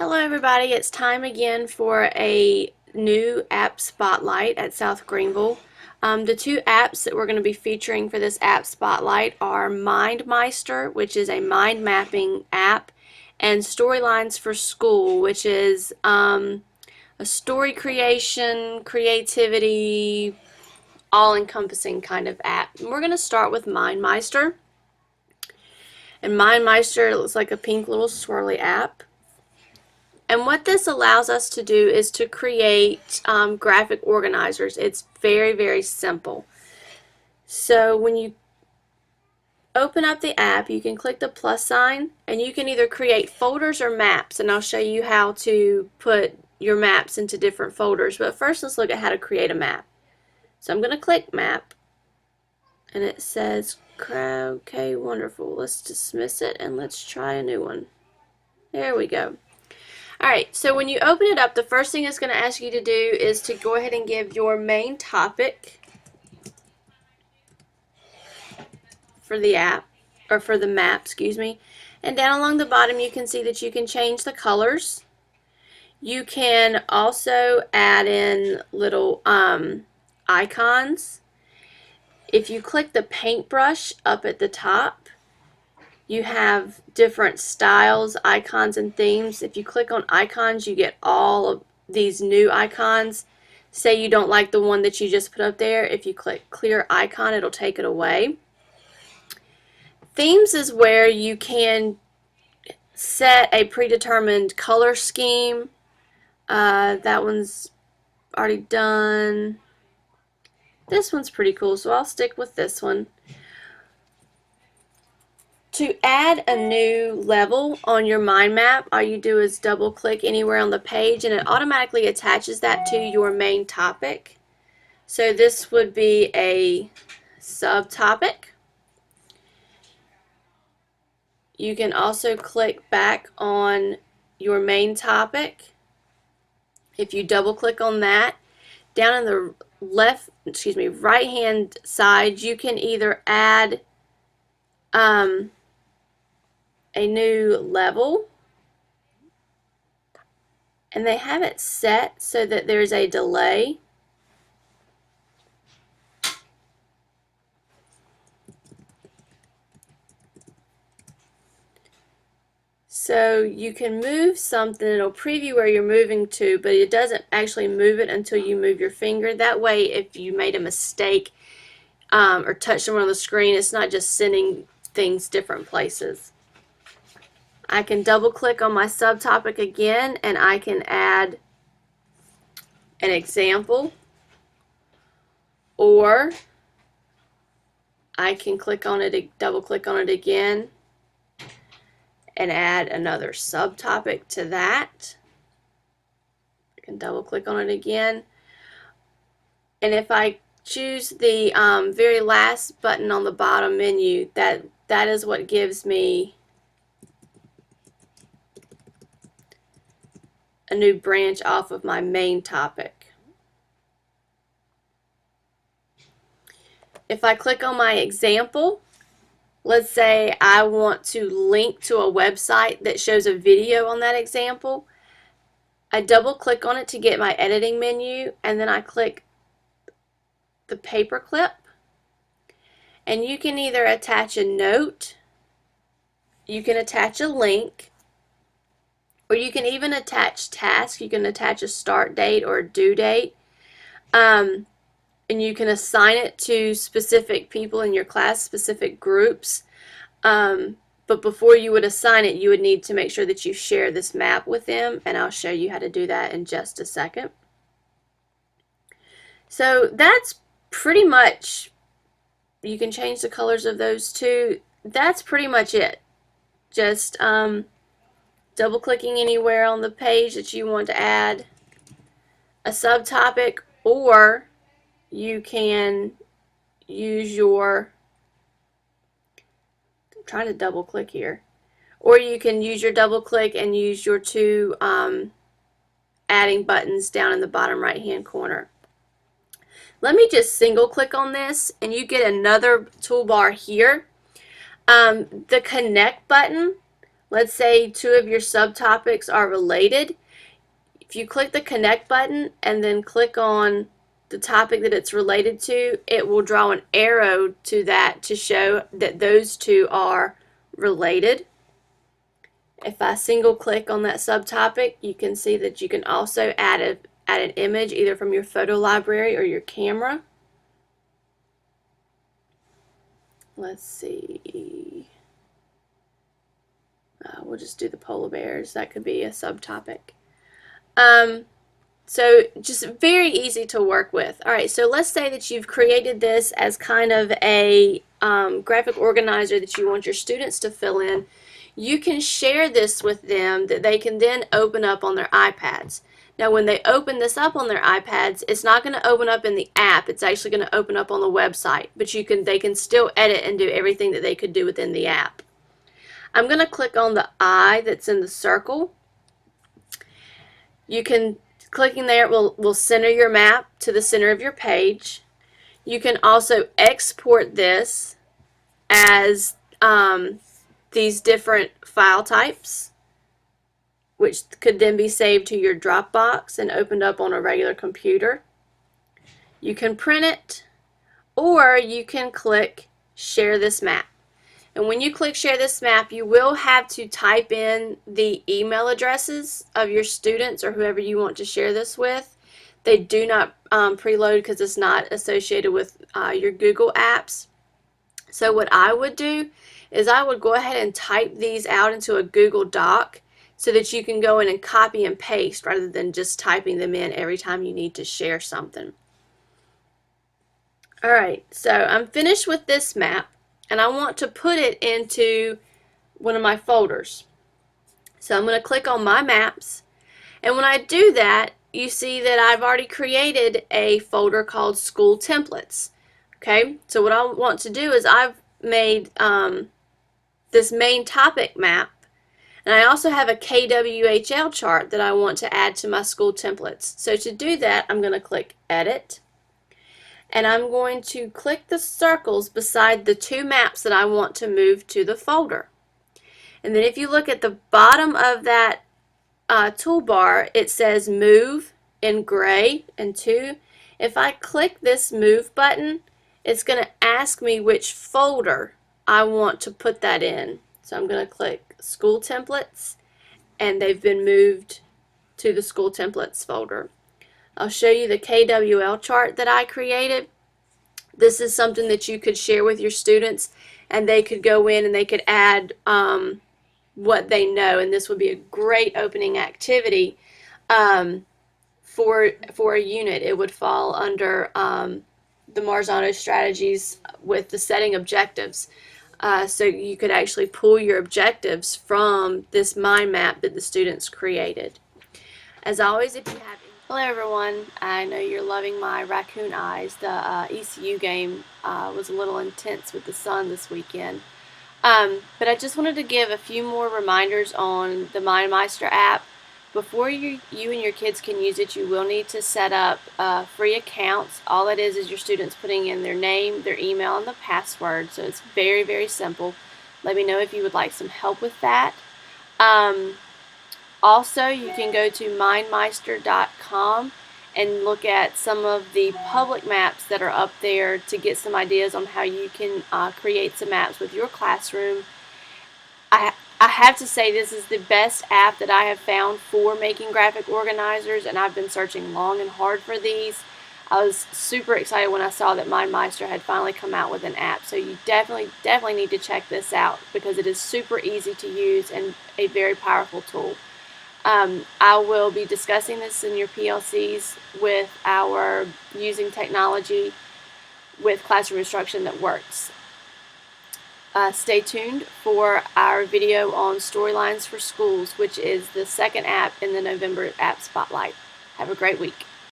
Hello everybody, it's time again for a new app spotlight at South Greenville. The two apps that we're going to be featuring for this app spotlight are MindMeister, which is a mind mapping app, and Storylines for School, which is a story creation, creativity, all-encompassing kind of app. And we're going to start with MindMeister. And MindMeister looks like a pink little swirly app. And what this allows us to do is to create graphic organizers. It's very, very simple. So when you open up the app, you can click the plus sign and you can either create folders or maps, and I'll show you how to put your maps into different folders. But first, let's look at how to create a map. So I'm going to click map, and it says, okay, wonderful. Let's dismiss it and let's try a new one. There we go. Alright, so when you open it up, the first thing it's going to ask you to do is to go ahead and give your main topic for the app, or for the map, excuse me. And down along the bottom you can see that you can change the colors. You can also add in little icons. If you click the paintbrush up at the top, you have different styles, icons, and themes. If you click on icons, you get all of these new icons. Say you don't like the one that you just put up there, if you click clear icon, it'll take it away. Themes is where you can set a predetermined color scheme. That one's already done. This one's pretty cool, so I'll stick with this one. To add a new level on your mind map, all you do is double click anywhere on the page and it automatically attaches that to your main topic. So this would be a subtopic. You can also click back on your main topic. If you double click on that, down in the right hand side, you can either add a new level, and they have it set so that there's a delay. So you can move something, it'll preview where you're moving to, but it doesn't actually move it until you move your finger. That way, if you made a mistake or touched somewhere on the screen, it's not just sending things different places. I can double click on my subtopic again and I can add an example, or I can click on it, double click on it again and add another subtopic to that. I can double click on it again, and if I choose the very last button on the bottom menu, that is what gives me a new branch off of my main topic. If I click on my example, let's say I want to link to a website that shows a video on that example, I double click on it to get my editing menu, and then I click the paperclip, and you can either attach a note, you can attach a link, or you can even attach tasks. You can attach a start date or a due date, and you can assign it to specific people in your class, specific groups. But before you would assign it, you would need to make sure that you share this map with them, and I'll show you how to do that in just a second. So that's pretty much, you can change the colors of those two. That's pretty much it. Just double clicking anywhere on the page that you want to add a subtopic, or you can use your, I'm trying to double click here, or you can use your double click and use your two adding buttons down in the bottom right hand corner. Let me just single click on this and you get another toolbar here. The connect button let's say two of your subtopics are related. If you click the connect button and then click on the topic that it's related to, it will draw an arrow to that to show that those two are related. If I single click on that subtopic, you can see that you can also add an image either from your photo library or your camera. Let's see. We'll just do the polar bears. That could be a subtopic. So just very easy to work with. All right, so let's say that you've created this as kind of a graphic organizer that you want your students to fill in. You can share this with them that they can then open up on their iPads. Now when they open this up on their iPads, it's not going to open up in the app. It's actually going to open up on the website, but they can still edit and do everything that they could do within the app. I'm going to click on the eye that's in the circle. You can, clicking there will center your map to the center of your page. You can also export this as these different file types, which could then be saved to your Dropbox and opened up on a regular computer. You can print it, or you can click share this map. And when you click share this map, you will have to type in the email addresses of your students or whoever you want to share this with. They do not preload because it's not associated with your Google apps. So what I would do is I would go ahead and type these out into a Google Doc so that you can go in and copy and paste rather than just typing them in every time you need to share something. Alright, so I'm finished with this map, and I want to put it into one of my folders. So I'm going to click on My Maps, and when I do that, you see that I've already created a folder called School Templates. Okay, so what I want to do is I've made this main topic map, and I also have a KWHL chart that I want to add to my school templates. So to do that, I'm going to click Edit, and I'm going to click the circles beside the two maps that I want to move to the folder. And then if you look at the bottom of that toolbar, it says Move in gray and 2. If I click this Move button, it's going to ask me which folder I want to put that in. So I'm going to click School Templates, and they've been moved to the School Templates folder. I'll show you the KWL chart that I created. This is something that you could share with your students, and they could go in and they could add what they know, and this would be a great opening activity for a unit. It would fall under the Marzano strategies with the setting objectives. So you could actually pull your objectives from this mind map that the students created. As always, if you have... Hello everyone, I know you're loving my raccoon eyes. The ECU game was a little intense with the sun this weekend. But I just wanted to give a few more reminders on the MindMeister app. Before you and your kids can use it, you will need to set up free accounts. All it is your students putting in their name, their email, and the password. So it's very, very simple. Let me know if you would like some help with that. Also, you can go to mindmeister.com and look at some of the public maps that are up there to get some ideas on how you can create some maps with your classroom. I have to say this is the best app that I have found for making graphic organizers, and I've been searching long and hard for these. I was super excited when I saw that MindMeister had finally come out with an app. So you definitely need to check this out because it is super easy to use and a very powerful tool. I will be discussing this in your PLCs with our using technology with classroom instruction that works. Stay tuned for our video on Storylines for Schools, which is the second app in the November App Spotlight. Have a great week.